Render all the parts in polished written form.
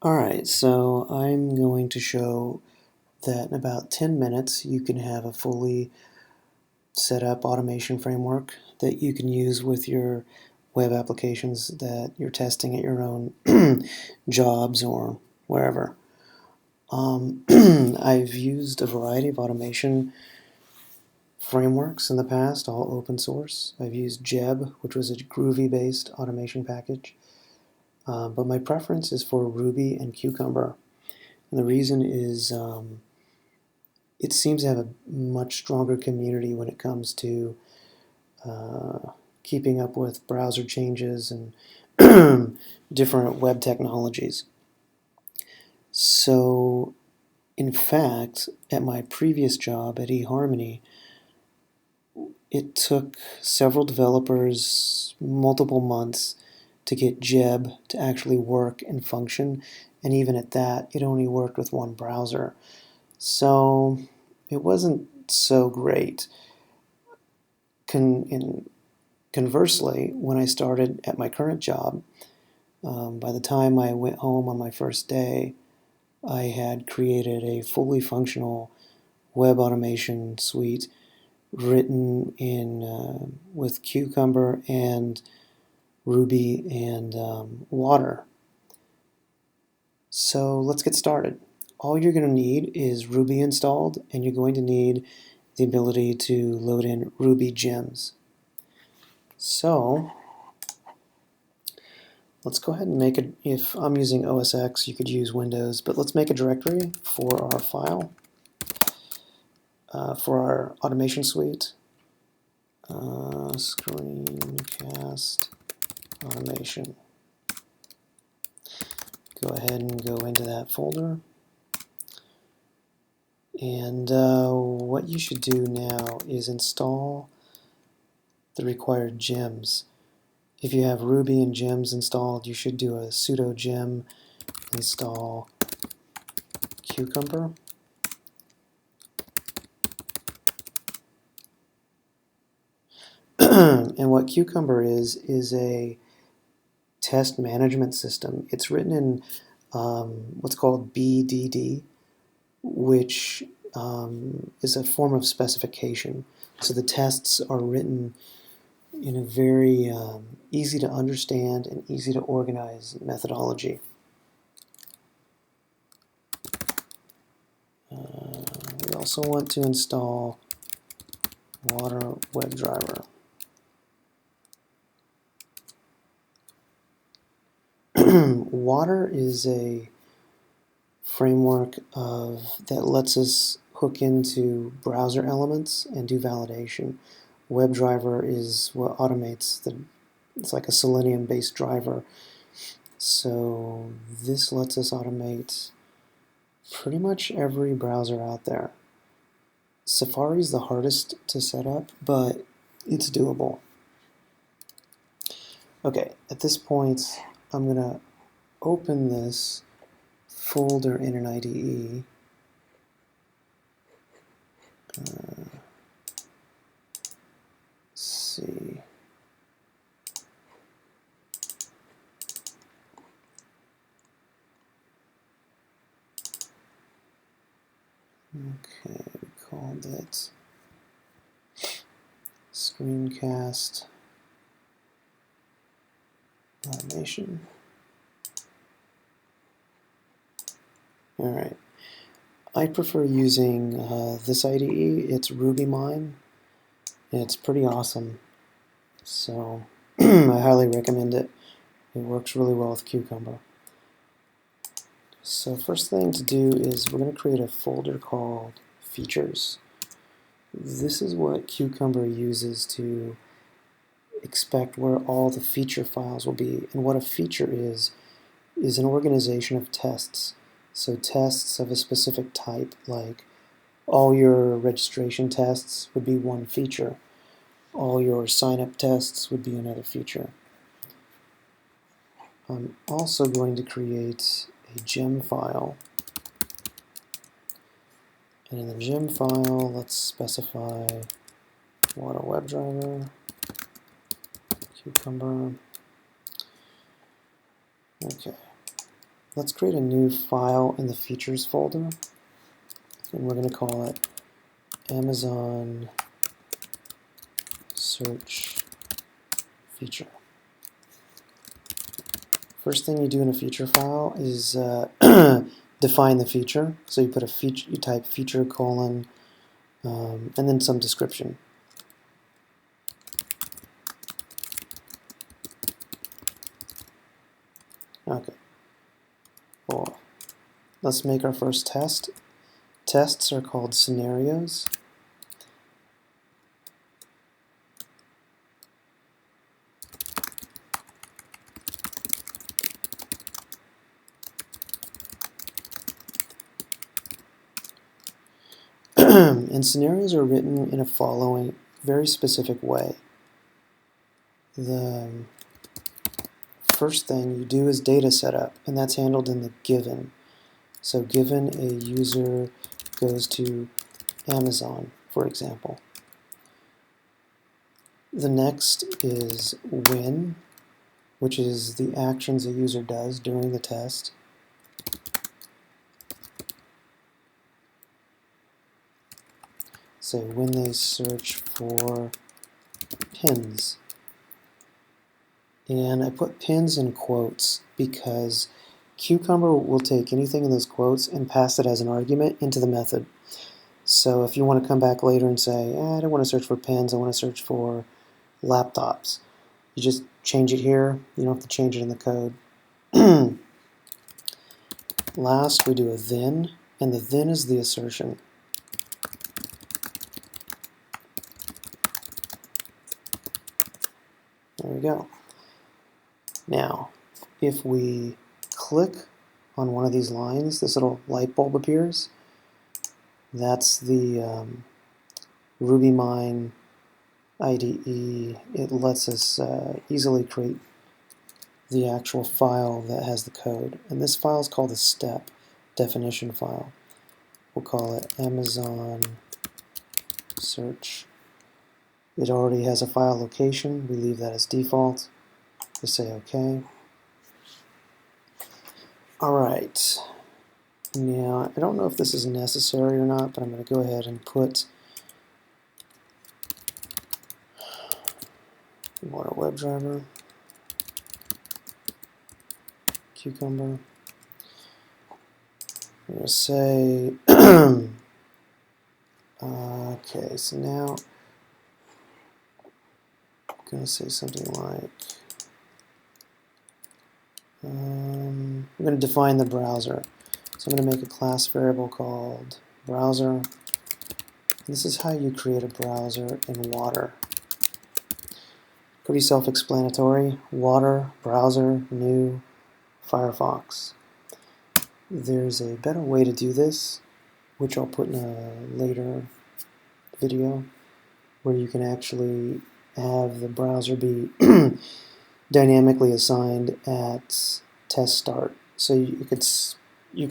Alright, so I'm going to show that in about 10 minutes you can have a fully set up automation framework that you can use with your web applications that you're testing at your own jobs or wherever. I've used a variety of automation frameworks in the past, all open source. I've used Jeb, which was a Groovy based automation package. But my preference is for Ruby and Cucumber. And the reason is it seems to have a much stronger community when it comes to keeping up with browser changes and different web technologies. So, in fact, at my previous job at eHarmony, it took several developers multiple months to get Jeb to actually work and function, and even at that, it only worked with one browser. So it wasn't so great. Conversely, when I started at my current job, by the time I went home on my first day, I had created a fully functional web automation suite written in with Cucumber and Ruby and Watir. So let's get started. All you're going to need is Ruby installed, and you're going to need the ability to load in Ruby gems. So let's go ahead and make it. If I'm using OS X, you could use Windows, but let's make a directory for our file, for our automation suite. Screencast automation. Go ahead and go into that folder. And what you should do now is install the required gems. If you have Ruby and gems installed, you should do a sudo gem install Cucumber. And what Cucumber is a test management system. It's written in what's called BDD, which is a form of specification. So the tests are written in a very easy to understand and easy to organize methodology. We also want to install Watir-webdriver. Watir is a framework that lets us hook into browser elements and do validation. WebDriver is what automates it's like a Selenium-based driver. So this lets us automate pretty much every browser out there. Safari is the hardest to set up, but it's doable. Okay, at this point, I'm going to open this folder in an IDE. Let's see. Okay, we called it Screencast Automation. Alright. I prefer using this IDE. It's RubyMine, and it's pretty awesome. So I highly recommend it. It works really well with Cucumber. So first thing to do is we're going to create a folder called Features. This is what Cucumber uses to expect where all the feature files will be. And what a feature is an organization of tests. So tests of a specific type, like all your registration tests would be one feature. All your sign-up tests would be another feature. I'm also going to create a gem file. And in the gem file, let's specify Watir-webdriver, Cucumber. Okay. let's create a new file in the features folder, and we're going to call it Amazon search feature. First thing you do in a feature file is define the feature. So you put a feature, you type feature colon, and then some description. Okay. Cool. Let's make our first test. Tests are called scenarios. And scenarios are written in a following very specific way. The first thing you do is data setup, and that's handled in the given. So given a user goes to Amazon, for example. The next is when, which is the actions a user does during the test. So when they search for pins. And I put pins in quotes because Cucumber will take anything in those quotes and pass it as an argument into the method. So if you want to come back later and say, I don't want to search for pins, I want to search for laptops, you just change it here. You don't have to change it in the code. Last, we do a then, and the then is the assertion. There we go. Now, if we click on one of these lines, this little light bulb appears. That's the RubyMine IDE. It lets us easily create the actual file that has the code. And this file is called a step definition file. We'll call it Amazon search. It already has a file location. We leave that as default. Just say OK. Alright. Now, I don't know if this is necessary or not, but I'm going to go ahead and put Watir-webdriver, Cucumber. I'm going to say, okay, so now I'm going to say something like, I'm going to define the browser. So I'm going to make a class variable called browser. This is how you create a browser in Watir. Pretty self-explanatory. Watir, browser, new, Firefox. There's a better way to do this, which I'll put in a later video, where you can actually have the browser be dynamically assigned at test start. So you could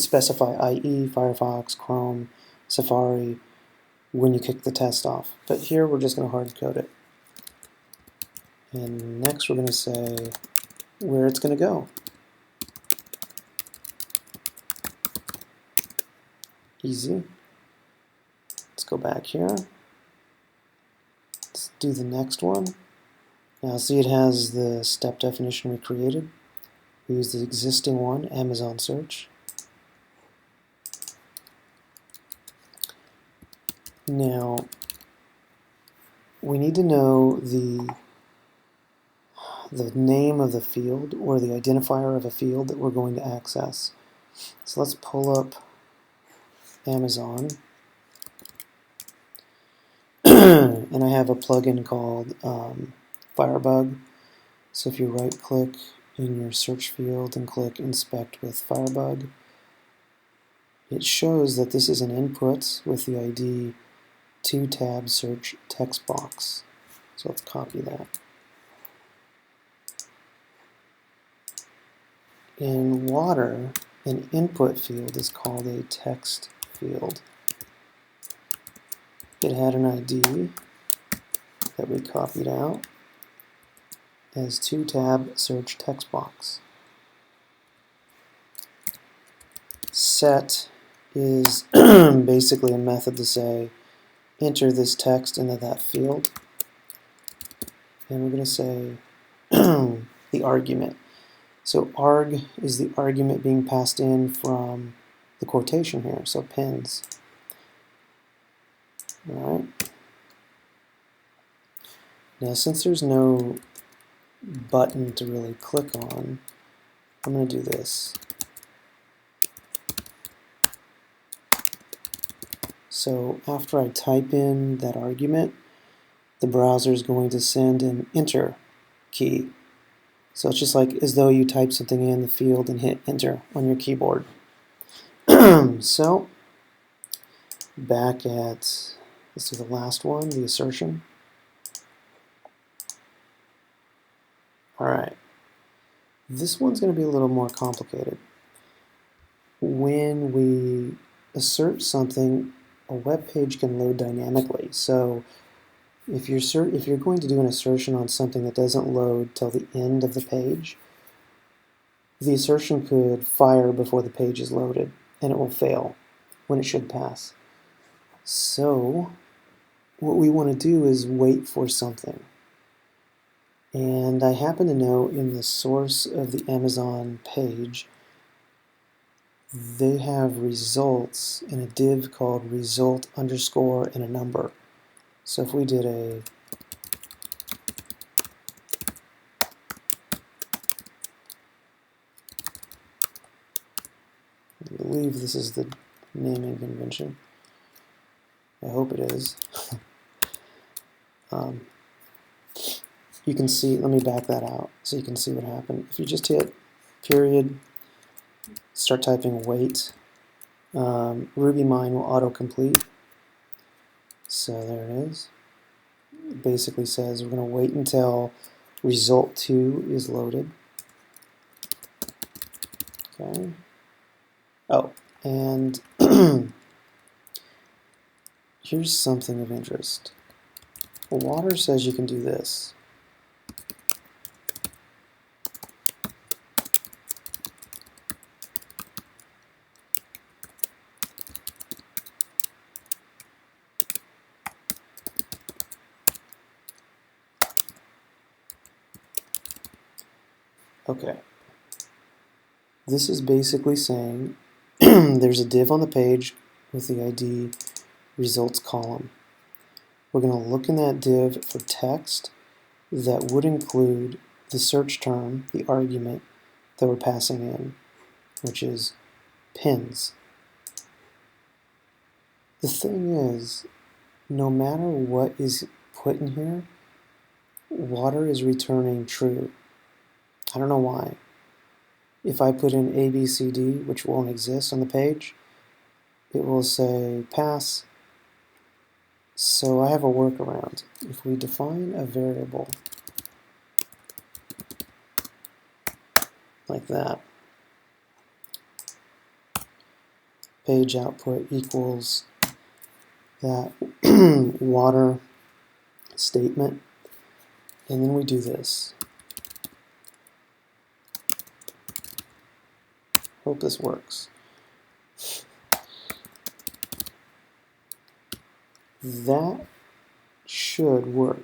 specify IE, Firefox, Chrome, Safari when you kick the test off. But here we're just going to hard code it. And next we're going to say where it's going to go. Easy. Let's go back here. Let's do the next one. Now see, it has the step definition we created. We use the existing one, Amazon search. Now, we need to know the name of the field, or the identifier of a field that we're going to access. So let's pull up Amazon. And I have a plugin called Firebug. So if you right click in your search field and click inspect with Firebug, it shows that this is an input with the ID 2-tab search text box. So let's copy that. In Watir, an input field is called a text field. It had an ID that we copied out as 2-tab search text box. set is basically a method to say enter this text into that field, and we're going to say the argument. So arg is the argument being passed in from the quotation here, so pins. Alright. Now since there's no button to really click on, I'm going to do this. So after I type in that argument, the browser is going to send an enter key. So it's just like as though you type something in the field and hit enter on your keyboard. So back at, let's do the last one, the assertion. Alright, this one's going to be a little more complicated. When we assert something, a web page can load dynamically. So if you're going to do an assertion on something that doesn't load till the end of the page, the assertion could fire before the page is loaded, and it will fail when it should pass. So what we want to do is wait for something. And I happen to know in the source of the Amazon page, they have results in a div called result underscore and a number. So if we did a I believe this is the naming convention. I hope it is. You can see, let me back that out so you can see what happened. If you just hit period, start typing wait, Ruby mine will autocomplete. So there it is. It basically says we're going to wait until result 2 is loaded. Okay. Oh, and here's something of interest. Watir says you can do this. Okay. This is basically saying there's a div on the page with the ID results column. We're going to look in that div for text that would include the search term, the argument that we're passing in, which is pins. The thing is, no matter what is put in here, Watir is returning true. I don't know why. If I put in ABCD, which won't exist on the page, it will say pass. So I have a workaround. If we define a variable like that, page output equals that Watir statement, and then we do this. Hope this works. That should work.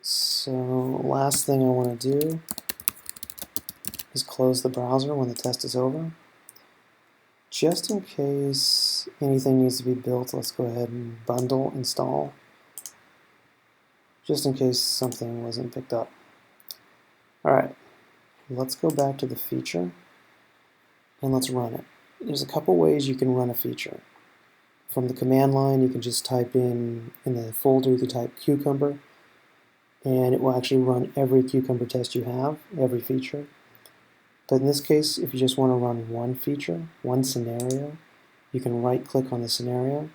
So last thing I want to do is close the browser when the test is over. Just in case anything needs to be built, let's go ahead and bundle install, just in case something wasn't picked up. Alright, let's go back to the feature and let's run it. There's a couple ways you can run a feature. From the command line, you can just type in the folder, you can type cucumber, and it will actually run every cucumber test you have, every feature. But in this case, if you just want to run one feature, one scenario, you can right-click on the scenario.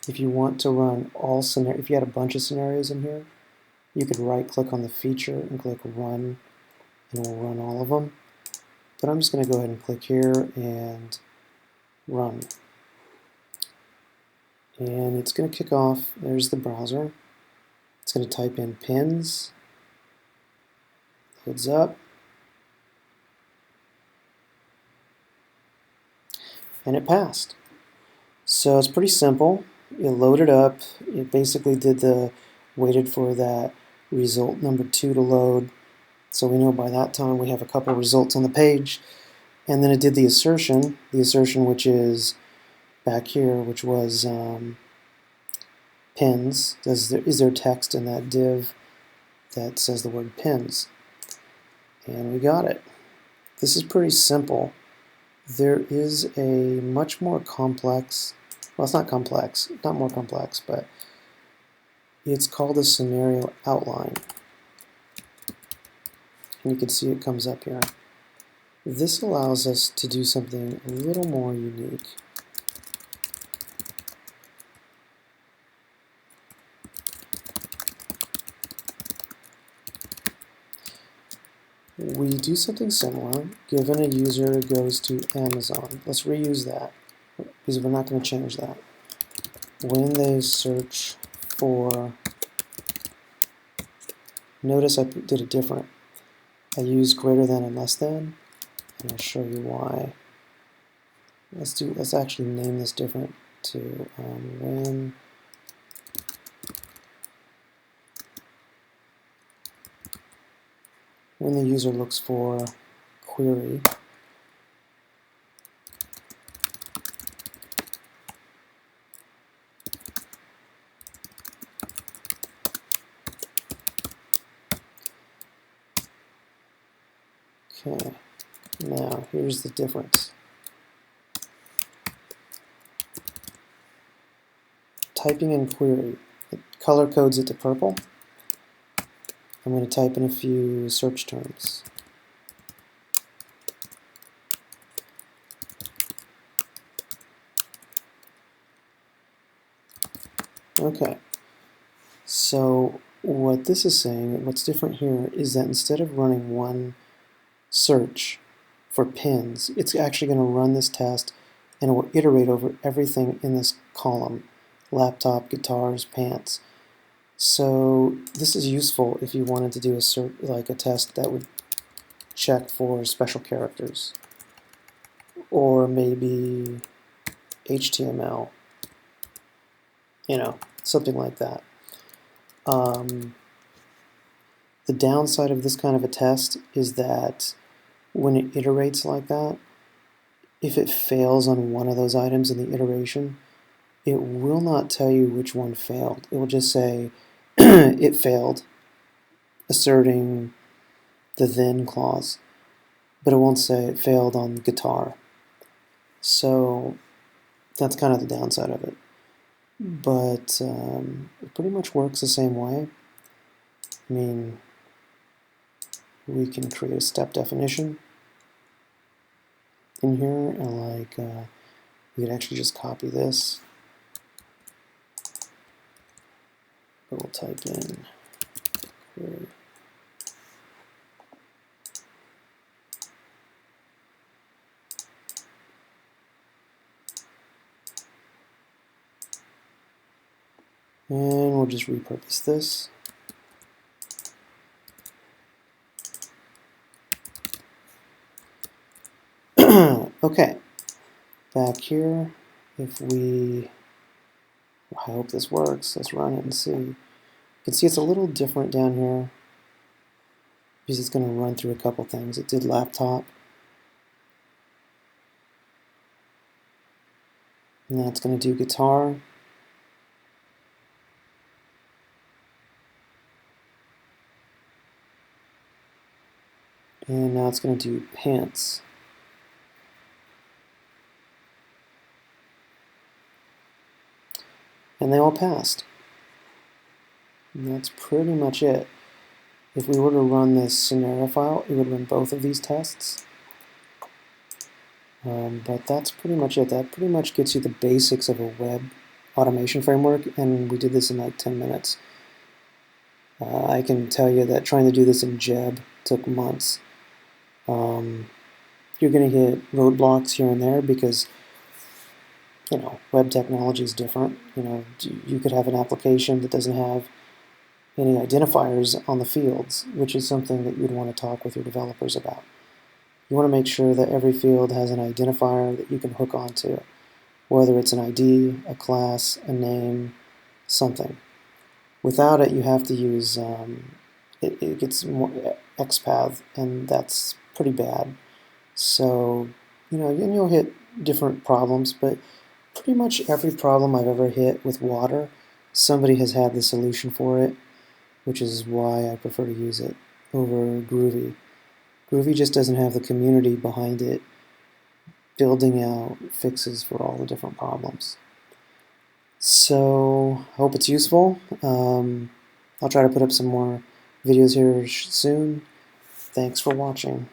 If you want to run all scenarios, if you had a bunch of scenarios in here, you could right-click on the feature and click Run, and it will run all of them. But I'm just going to go ahead and click here and Run. And it's going to kick off, there's the browser. It's going to type in pins, loads up, and it passed. So it's pretty simple. It loaded up. It basically waited for that result number 2 to load. So we know by that time we have a couple results on the page. And then it did the assertion which is back here, which was pins. Is there text in that div that says the word pins? And we got it. This is pretty simple. There is a much more complex, well, it's not complex, not more complex, but it's called a scenario outline. And you can see it comes up here. This allows us to do something a little more unique. We do something similar. Given a user goes to Amazon, let's reuse that because we're not going to change that. When they search for, notice I did it different. I used greater than and less than, and I'll show you why. Let's actually name this different to when the user looks for query, okay, now here's the difference. Typing in query, it color codes it to purple. I'm going to type in a few search terms. Okay, so what this is saying, what's different here, is that instead of running one search for pins, it's actually going to run this test and it will iterate over everything in this column: laptop, guitars, pants. So this is useful if you wanted to do a test that would check for special characters, or maybe HTML, something like that. The downside of this kind of a test is that when it iterates like that, if it fails on one of those items in the iteration, it will not tell you which one failed. It will just say it failed, asserting the then clause, but it won't say it failed on guitar. So that's kind of the downside of it. But it pretty much works the same way. I mean, we can create a step definition in here, and we could actually just copy this. But we'll type in query. And we'll just repurpose this. Okay, back here, I hope this works. Let's run it and see. You can see it's a little different down here because it's going to run through a couple things. It did laptop. Now it's going to do guitar. And now it's going to do pants. And they all passed. And that's pretty much it. If we were to run this scenario file, it would run both of these tests. But that's pretty much it. That pretty much gets you the basics of a web automation framework, and we did this in like 10 minutes. I can tell you that trying to do this in Jeb took months. You're going to hit roadblocks here and there because web technology is different. You could have an application that doesn't have any identifiers on the fields, which is something that you'd want to talk with your developers about. You want to make sure that every field has an identifier that you can hook onto, whether it's an ID, a class, a name, something. Without it, you have to use, it gets more XPath, and that's pretty bad. So, and you'll hit different problems, but pretty much every problem I've ever hit with Watir, somebody has had the solution for it, which is why I prefer to use it over Groovy. Groovy just doesn't have the community behind it building out fixes for all the different problems. So, I hope it's useful. I'll try to put up some more videos here soon. Thanks for watching.